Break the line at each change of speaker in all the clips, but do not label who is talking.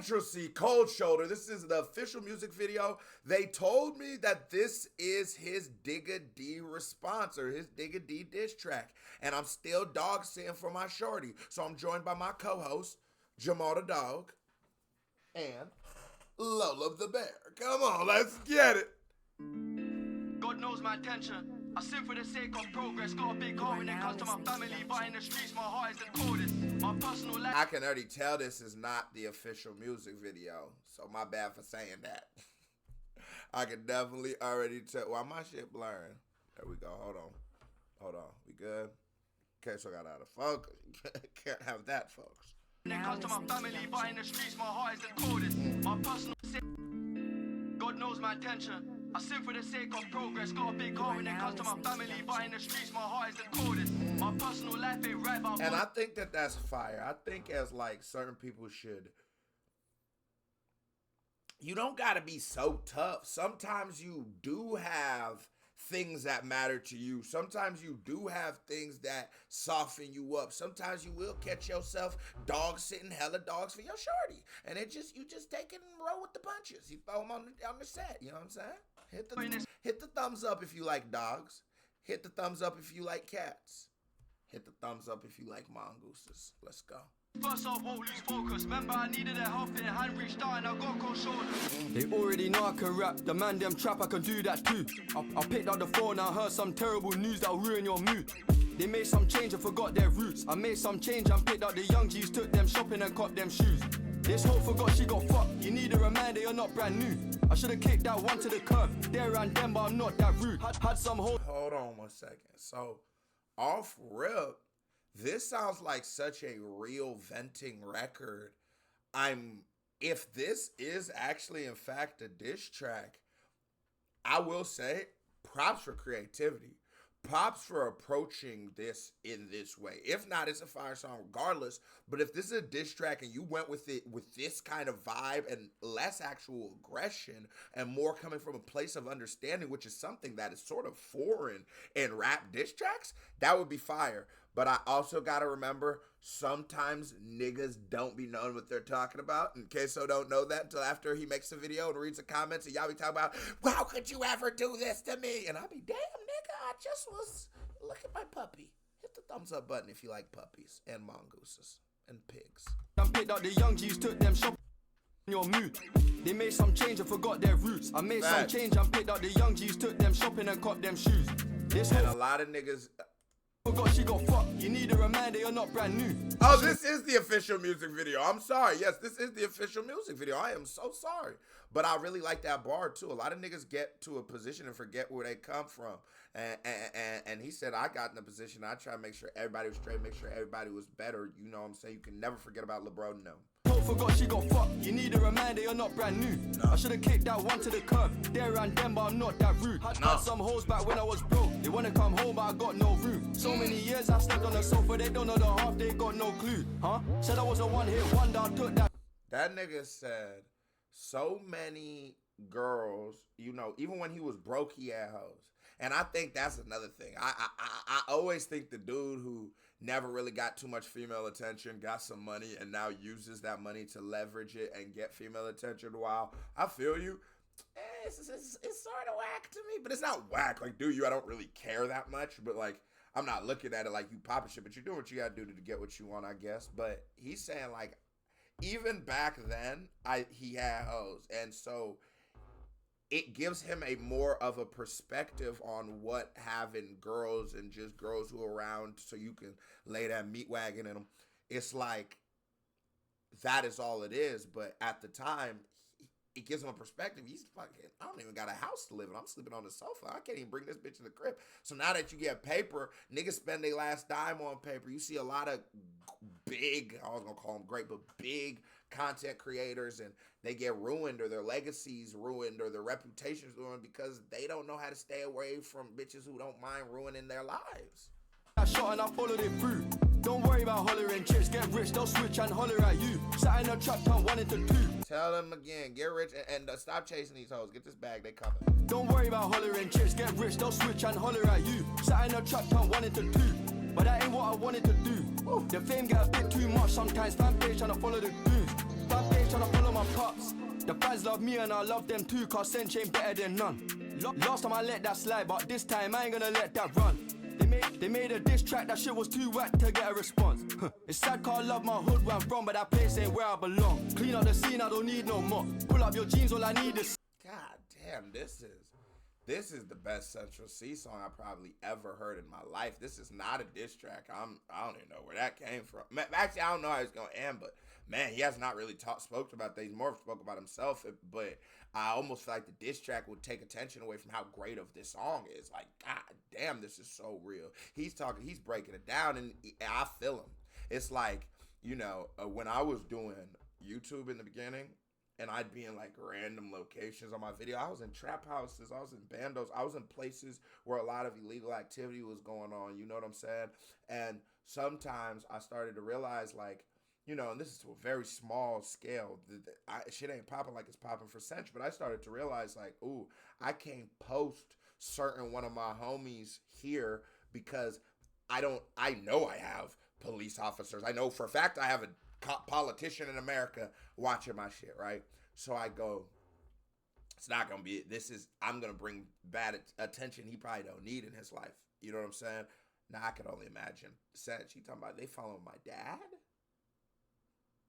Control C, Cold Shoulder. This is the official music video. They told me that this is his DIGGA D response, or his DIGGA D diss track. And I'm still dog sitting for my shorty. So I'm joined by my co-host, Jamal the Dog, and Lola the Bear. Come on, let's get it.
God knows my intention. I sin for the sake of progress. Got a big heart when it comes to my family, but in the streets my heart is the coldest. My personal life.
I can already tell this is not the official music video, so my bad for saying that. I can definitely already tell. Why my shit blurring? There we go. Hold on. We good? Okay, so I got out of focus. Can't have that, folks.
When it comes to my family, but in the streets my heart is the coldest. My personal sin. God knows my intention. I sin for the sake of progress. Got a big heart when it comes to my family, but in the streets my heart is the coldest. My personal life ain't right, but
and I think that that's fire. I think as like certain people should. You don't gotta be so tough. Sometimes you do have things that matter to you. Sometimes you do have things that soften you up. Sometimes you will catch yourself dog sitting hella dogs for your shorty. And you just take it and roll with the punches. You throw them on the set. You know what I'm saying? Hit the thumbs up if you like dogs. Hit the thumbs up if you like cats. Hit the thumbs up if you like mongooses. Let's go.
First off, won't lose focus. Remember, I needed a help in hand reached out and I got cold shoulders.
They already know I can rap. The man them trap, I can do that too. I picked up the phone, I heard some terrible news that'll ruin your mood. They made some change and forgot their roots. I made some change and picked up the young G's, took them shopping and caught them shoes. This hoe forgot she got fucked. You need a reminder, you're not brand new. I should've kicked that one to the curb. There and them, but I'm not that rude. Had some hoes.
Hold on 1 second. So, off rip, this sounds like such a real venting record. If this is actually in fact a diss track, I will say props for creativity. Props for approaching this in this way. If not, it's a fire song regardless. But if this is a diss track and you went with it with this kind of vibe and less actual aggression and more coming from a place of understanding, which is something that is sort of foreign in rap diss tracks, that would be fire. But I also gotta remember, sometimes niggas don't be knowing what they're talking about. And Queso don't know that until after he makes a video and reads the comments and y'all be talking about, how could you ever do this to me? And I'll be, damn nigga, I just was, look at my puppy. Hit the thumbs up button if you like puppies and mongooses and pigs.
I picked up the young G's, took them shopping in your mood. They made some change and forgot their roots. I made some change and picked up the young G's, took them shopping and caught them shoes.
And a lot of niggas
forgot she got fucked. You need a reminder, you're not brand new.
Oh, this is the official music video. I'm sorry. Yes, this is the official music video. I am so sorry. But I really like that bar, too. A lot of niggas get to a position and forget where they come from. And he said, I got in a position. I try to make sure everybody was straight, make sure everybody was better. You know what I'm saying? You can never forget about LeBron and them.
Forgot she got fucked. You need a reminder, you're not brand new. No. I should've kicked that one to the curb. There and them, but I'm not that rude. Had some hoes back when I was broke. They wanna come home, but I got no room. So many years I slept on the sofa, they don't know the half, they got no clue. Huh? Said I was a one-hit wonder, I took that.
That nigga said, so many girls, you know, even when he was broke, he had hoes. And I think that's another thing. I always think the dude who never really got too much female attention, got some money, and now uses that money to leverage it and get female attention. While I feel you, it's sort of whack to me, but it's not whack. Like, dude, I don't really care that much, but like, I'm not looking at it like you popping shit, but you're doing what you gotta do to get what you want, I guess. But he's saying like, even back then, he had hoes, and so it gives him a more of a perspective on what having girls and just girls who are around so you can lay that meat wagon in them. It's like, that is all it is. But at the time, it gives him a perspective. He's fucking, I don't even got a house to live in. I'm sleeping on the sofa. I can't even bring this bitch in the crib. So now that you get paper, niggas spend their last dime on paper. You see a lot of big, I was gonna call them great, but big content creators, and they get ruined, or their legacies ruined, or their reputations ruined because they don't know how to stay away from bitches who don't mind ruining their lives.
I shot and I followed it through. Don't worry about hollering chicks, get rich, they'll switch and holler at you. Sat in a trap town, 1 into 2.
Tell them again, get rich and stop chasing these hoes. Get this bag, they coming.
Don't worry about hollering chicks, get rich, they'll switch and holler at you. Sat in a trap town, 1 into 2. But that ain't what I wanted to do. The fame get a bit too much sometimes. Fan page trying to follow the goons. Fan page trying to follow my The fans love me and I love them too, cause Sench ain't better than none. Last time I let that slide, but this time I ain't gonna let that run. They made a diss track, that shit was too whack to get a response. It's sad cause I love my hood where I'm from, but that place ain't where I belong. Clean up the scene, I don't need no more. Pull up your jeans, all I need is...
God damn, this is the best Central C song I probably ever heard in my life. This is not a diss track. I don't even know where that came from. Actually, I don't know how it's gonna end, but man, he has not really spoke about that. He's more spoke about himself, but I almost feel like the diss track would take attention away from how great of this song is. Like, god damn, this is so real. He's breaking it down, and I feel him. It's like, you know, when I was doing YouTube in the beginning, and I'd be in like random locations on my video. I was in trap houses, I was in bandos, I was in places where a lot of illegal activity was going on, you know what I'm saying? And sometimes I started to realize, like, you know, and this is to a very small scale, shit ain't popping like it's popping for Central, but I started to realize, like, ooh, I can't post certain one of my homies here because I know I have police officers. I know for a fact I have a politician in America watching my shit, right? So I go, it's not gonna be, I'm gonna bring bad attention he probably don't need in his life. You know what I'm saying? Now I can only imagine. She talking about they following my dad?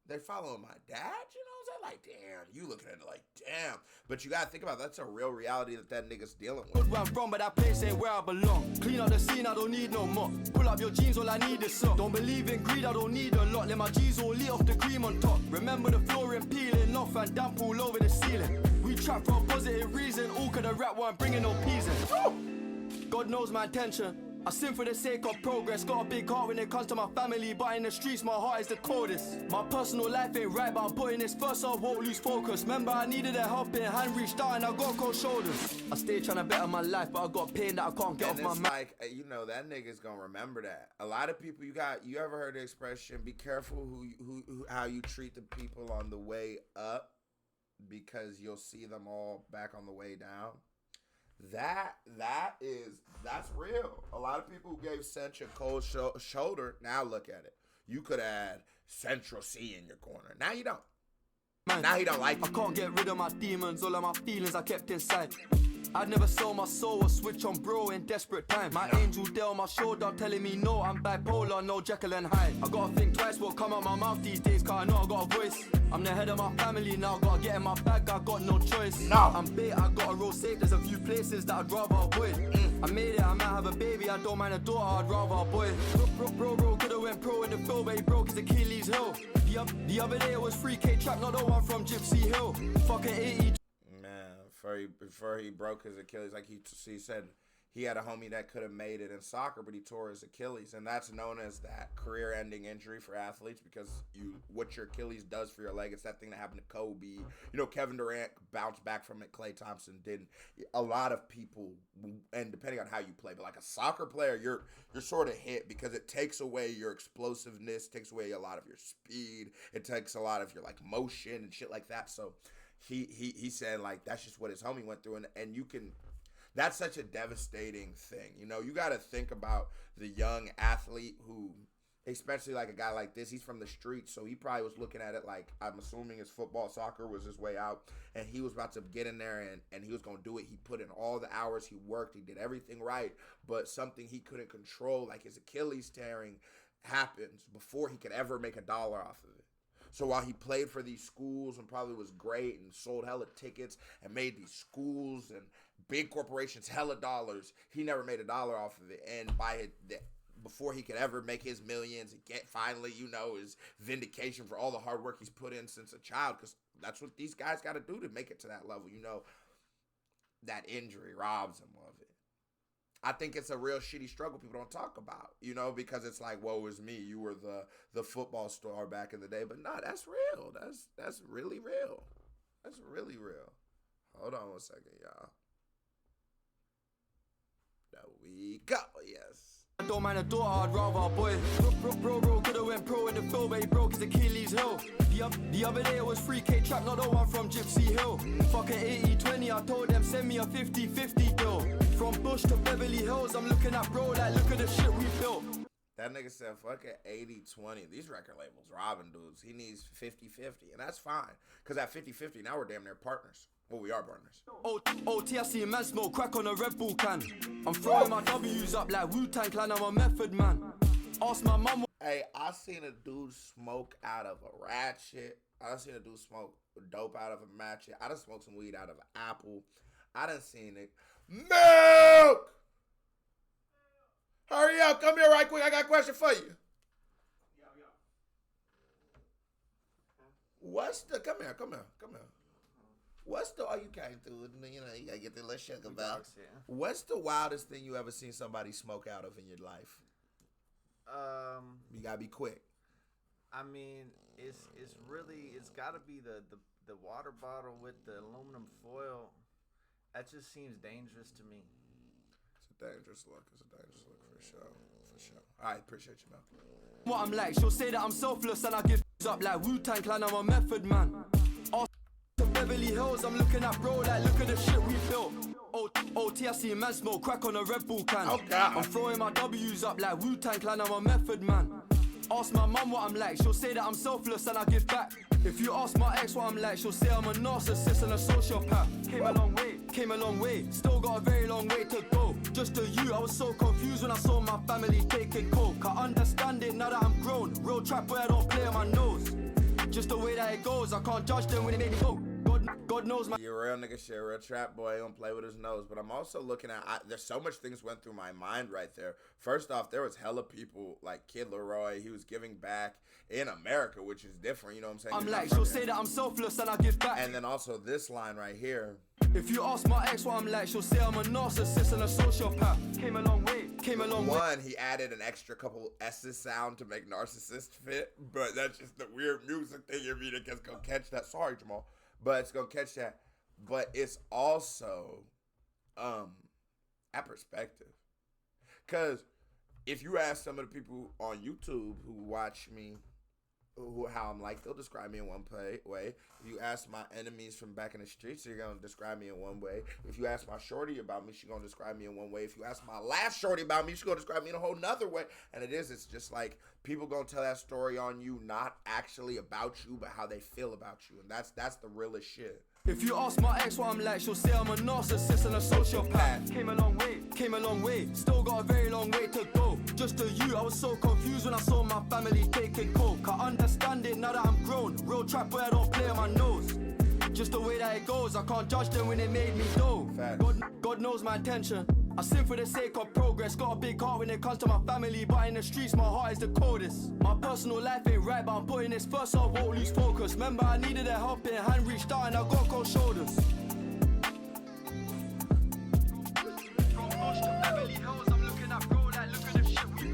They following my dad? You know what I'm saying? Like, damn, you looking at it like, damn. But you gotta think about that's a real reality that nigga's dealing with.
Where I'm from, but that place ain't where I belong. Clean up the scene, I don't need no more. Pull up your jeans, all I need is some. Don't believe in greed, I don't need a lot. Let my G's all lit off the cream on top. Remember the flooring peeling off and damp all over the ceiling. We trap for a positive reason, all cause the rap weren't bringing no peas in. God knows my intention. I sin for the sake of progress. Got a big heart when it comes to my family, but in the streets my heart is the coldest. My personal life ain't right, but I'm putting this first, so I won't lose focus. Remember I needed a helping hand, reached out and I got cold shoulders. I stay trying to better my life, but I got pain that I can't get off my mind.
Like, you know, that nigga's gonna remember that. A lot of people, you ever heard the expression, be careful how you treat the people on the way up, because you'll see them all back on the way down. That's real. A lot of people who gave Cinch a cold shoulder, now look at it. You could add Central C in your corner. Now you don't. Now he don't like it.
I can't get rid of my demons, all of my feelings I kept inside. I'd never sell my soul or switch on bro in desperate times. My angel there on my shoulder telling me no, I'm bipolar, no Jekyll and Hyde. I gotta think twice what come out my mouth these days, cause I know I got a voice. I'm the head of my family now, gotta get in my bag, I got no choice.
No.
I'm bait, I gotta roll safe, there's a few places that I'd rather avoid. I made it, I might have a baby, I don't mind a daughter, I'd rather a boy. Bro, could've went pro in the field, but he broke his Achilles heel. The other day it was 3K trap, not the one from Gypsy Hill. Fucking 80.
Before he broke his Achilles, like he said, he had a homie that could have made it in soccer, but he tore his Achilles, and that's known as that career-ending injury for athletes, because what your Achilles does for your leg, it's that thing that happened to Kobe. You know, Kevin Durant bounced back from it, Klay Thompson didn't. A lot of people, and depending on how you play, but like a soccer player, you're sort of hit because it takes away your explosiveness, takes away a lot of your speed, it takes a lot of your like motion and shit like that. So he said like that's just what his homie went through, and you can. That's such a devastating thing. You know, you got to think about the young athlete who, especially like a guy like this, he's from the streets, so he probably was looking at it like, I'm assuming his football, soccer was his way out, and he was about to get in there and he was going to do it. He put in all the hours, he worked, he did everything right, but something he couldn't control, like his Achilles tearing, happens before he could ever make $1 off of it. So while he played for these schools and probably was great and sold hella tickets and made these schools and big corporations hella dollars, he never made $1 off of it. And before he could ever make his millions and get finally, you know, his vindication for all the hard work he's put in since a child, because that's what these guys got to do to make it to that level. You know, that injury robs him of it. I think it's a real shitty struggle people don't talk about, you know, because it's like, woe is me, you were the football star back in the day. But no, that's real. That's really real. That's really real. Hold on one second, y'all. There we go, yes.
I don't mind a daughter, I'd rather a boy. Bro, could've went pro in the field, but he broke his Achilles heel. The other day it was 3K trap, not the one from Gypsy Hill. Fucking 80-20, I told them send me a 50-50 deal. From Bush to Beverly Hills, I'm looking at bro like, look at the shit we built.
That nigga said, fuck it, 80-20. These record labels robbing dudes. He needs 50-50, and that's fine. Because at 50-50, now we're damn near partners. Well, we are partners.
OTSC man smoke crack on a Red Bull can. I'm throwing my W's up like Wu-Tang Clan, I'm a method man. Ask my mum.
Hey, I seen a dude smoke out of a ratchet. I done seen a dude smoke dope out of a matchet. I done smoked some weed out of an apple. I done seen it. Milk! Hurry up, come here right quick. I got a question for you. Come here. What's the, oh, you came through, you know, you gotta get the little sugar back. What's the wildest thing you ever seen somebody smoke out of in your life? You gotta be quick.
I mean, it's gotta be the water bottle with the aluminum foil. That just seems dangerous to me.
It's a dangerous look for sure. All right, appreciate you, man.
What I'm like, she'll say that I'm selfless and I give up like Wu-Tang Clan, I'm a method man. To Beverly Hills, I'm looking at bro like look at the shit we built. OTSC man smoke crack on a Red Bull can.
Oh God.
I'm throwing my W's up like Wu-Tang Clan, I'm a method man. Ask my mum what I'm like, she'll say that I'm selfless and I give back. If you ask my ex what I'm like, she'll say I'm a narcissist and a sociopath. Came a long way, still got a very long way to go. Just to you, I was so confused when I saw my family taking coke. I understand it now that I'm grown. Real trap boy, I don't play on my nose. Just the way that it goes, I can't judge them when they make me go. God knows my.
You're a real nigga shit, real trap boy, don't play with his nose. But I'm also looking at, there's so much things went through my mind right there. First off, there was hella people like Kid Leroy. He was giving back in America, which is different, you know what I'm saying?
I'm like, she'll say that I'm selfless and I give back.
And then also this line right here.
If you ask my ex what I'm like, she'll say I'm a narcissist and a sociopath. Came a long way.
One, he added an extra couple S's sound to make narcissist fit, but that's just the weird music thing in me that's gonna catch that. Sorry, Jamal. But it's gonna catch that. But it's also at perspective. Cause if you ask some of the people on YouTube who watch me how I'm like, they'll describe me in one way. If you ask my enemies from back in the streets, they're gonna describe me in one way. If you ask my shorty about me, she's gonna describe me in one way. If you ask my last shorty about me, she's gonna describe me in a whole nother way. And it's just like people gonna tell that story on you, not actually about you, but how they feel about you. And that's the realest shit.
If you ask my ex what I'm like, she'll say I'm a narcissist and a sociopath. Came a long way, still got a very long way to go. Just to you, I was so confused when I saw my family taking coke. I understand it now that I'm grown. Real trap boy, I don't play on my nose. Just the way that it goes, I can't judge them when they made me go. God knows my intention. I sin for the sake of progress. Got a big heart when it comes to my family, but in the streets my heart is the coldest. My personal life ain't right, but I'm putting this first, so I won't lose focus. Remember I needed a helping hand, reached out and I got cold shoulders.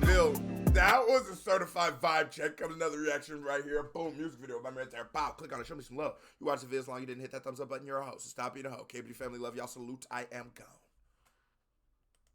Bill, that was a certified vibe check. Comes another reaction right here. Boom, music video. My man right there. Pow, click on it. Show me some love. You watch the video as long as you didn't hit that thumbs up button. You're a host. So stop being a hoe. KBD family, love y'all. Salute. I am gone.